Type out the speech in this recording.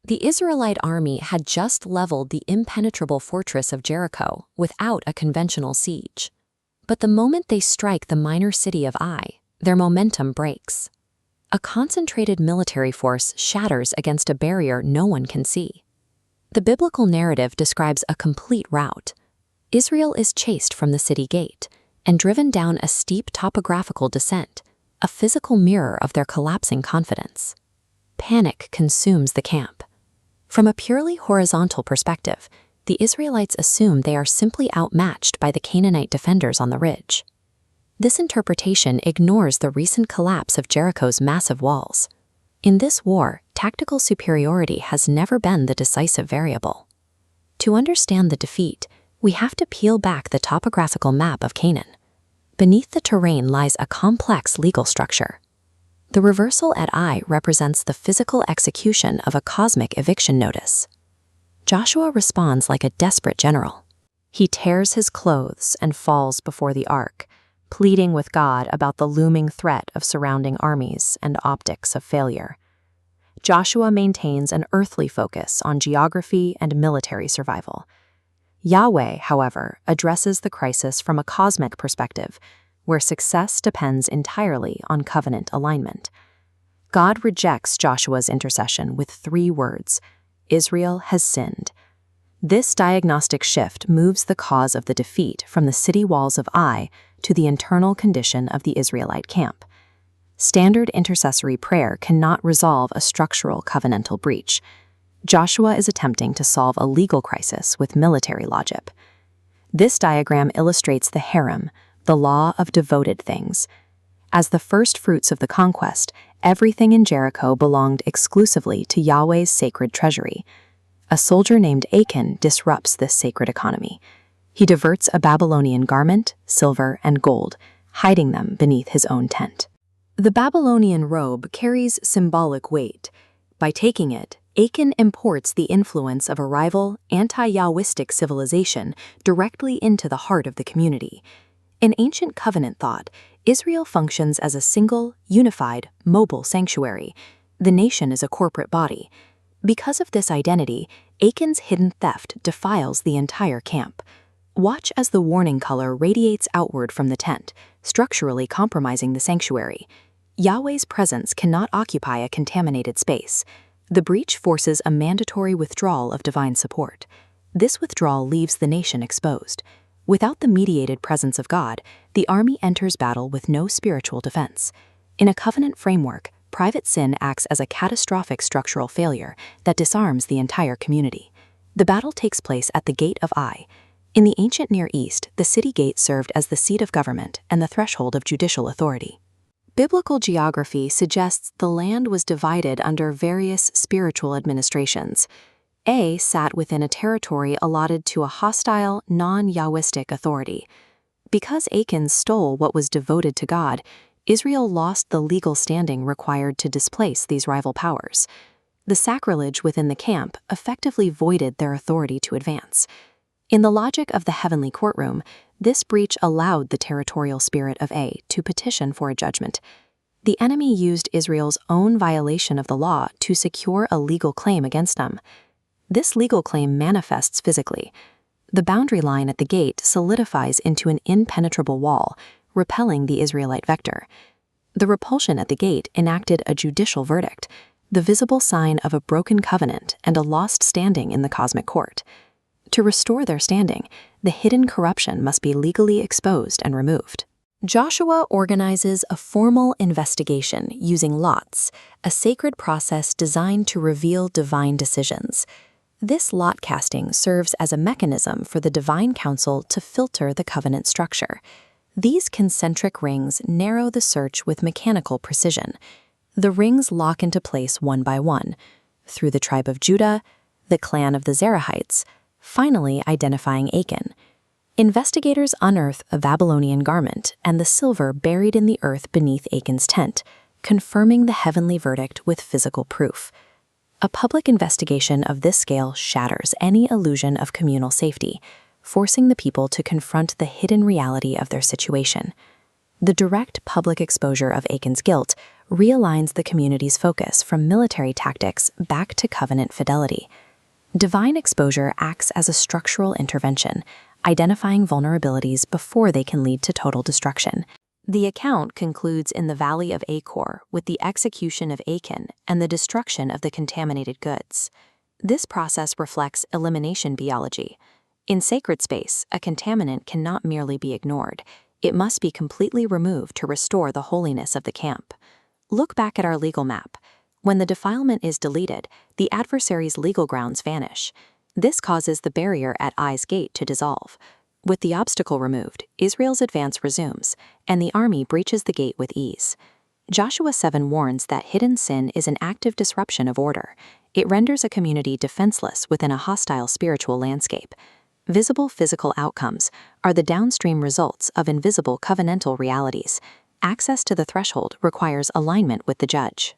The Israelite army had just leveled the impenetrable fortress of Jericho without a conventional siege. But the moment they strike the minor city of Ai, their momentum breaks. A concentrated military force shatters against a barrier no one can see. The biblical narrative describes a complete rout. Israel is chased from the city gate and driven down a steep topographical descent, a physical mirror of their collapsing confidence. Panic consumes the camp. From a purely horizontal perspective, the Israelites assume they are simply outmatched by the Canaanite defenders on the ridge. This interpretation ignores the recent collapse of Jericho's massive walls. In this war, tactical superiority has never been the decisive variable. To understand the defeat, we have to peel back the topographical map of Canaan. Beneath the terrain lies a complex legal structure. The reversal at Ai represents the physical execution of a cosmic eviction notice. Joshua responds like a desperate general. He tears his clothes and falls before the ark, pleading with God about the looming threat of surrounding armies and optics of failure. Joshua maintains an earthly focus on geography and military survival. Yahweh, however, addresses the crisis from a cosmic perspective, where success depends entirely on covenant alignment. God rejects Joshua's intercession with 3 words: Israel has sinned. This diagnostic shift moves the cause of the defeat from the city walls of Ai to the internal condition of the Israelite camp. Standard intercessory prayer cannot resolve a structural covenantal breach. Joshua is attempting to solve a legal crisis with military logic. This diagram illustrates the harem, the law of devoted things. As the first fruits of the conquest, everything in Jericho belonged exclusively to Yahweh's sacred treasury. A soldier named Achan disrupts this sacred economy. He diverts a Babylonian garment, silver, and gold, hiding them beneath his own tent. The Babylonian robe carries symbolic weight. By taking it, Achan imports the influence of a rival, anti-Yahwistic civilization directly into the heart of the community. In ancient covenant thought, Israel functions as a single, unified, mobile sanctuary. The nation is a corporate body. Because of this identity, Achan's hidden theft defiles the entire camp. Watch as the warning color radiates outward from the tent, structurally compromising the sanctuary. Yahweh's presence cannot occupy a contaminated space. The breach forces a mandatory withdrawal of divine support. This withdrawal leaves the nation exposed. Without the mediated presence of God, the army enters battle with no spiritual defense. In a covenant framework, private sin acts as a catastrophic structural failure that disarms the entire community. The battle takes place at the Gate of Ai. In the ancient Near East, the city gate served as the seat of government and the threshold of judicial authority. Biblical geography suggests the land was divided under various spiritual administrations. Ai sat within a territory allotted to a hostile, non-Yahwistic authority. Because Achan stole what was devoted to God, Israel lost the legal standing required to displace these rival powers. The sacrilege within the camp effectively voided their authority to advance. In the logic of the heavenly courtroom, this breach allowed the territorial spirit of Ai to petition for a judgment. The enemy used Israel's own violation of the law to secure a legal claim against them. This legal claim manifests physically. The boundary line at the gate solidifies into an impenetrable wall, repelling the Israelite vector. The repulsion at the gate enacted a judicial verdict, the visible sign of a broken covenant and a lost standing in the cosmic court. To restore their standing, the hidden corruption must be legally exposed and removed. Joshua organizes a formal investigation using lots, a sacred process designed to reveal divine decisions. This lot casting serves as a mechanism for the divine counsel to filter the covenant structure. These concentric rings narrow the search with mechanical precision. The rings lock into place one by one, through the tribe of Judah, the clan of the Zerahites, finally identifying Achan. Investigators unearth a Babylonian garment and the silver buried in the earth beneath Achan's tent, confirming the heavenly verdict with physical proof. A public investigation of this scale shatters any illusion of communal safety, forcing the people to confront the hidden reality of their situation. The direct public exposure of Achan's guilt realigns the community's focus from military tactics back to covenant fidelity. Divine exposure acts as a structural intervention, identifying vulnerabilities before they can lead to total destruction. The account concludes in the Valley of Achor with the execution of Achan and the destruction of the contaminated goods. This process reflects elimination biology. In sacred space, a contaminant cannot merely be ignored. It must be completely removed to restore the holiness of the camp. Look back at our legal map. When the defilement is deleted, the adversary's legal grounds vanish. This causes the barrier at Ai's gate to dissolve. With the obstacle removed, Israel's advance resumes, and the army breaches the gate with ease. Joshua 7 warns that hidden sin is an active disruption of order. It renders a community defenseless within a hostile spiritual landscape. Visible physical outcomes are the downstream results of invisible covenantal realities. Access to the threshold requires alignment with the judge.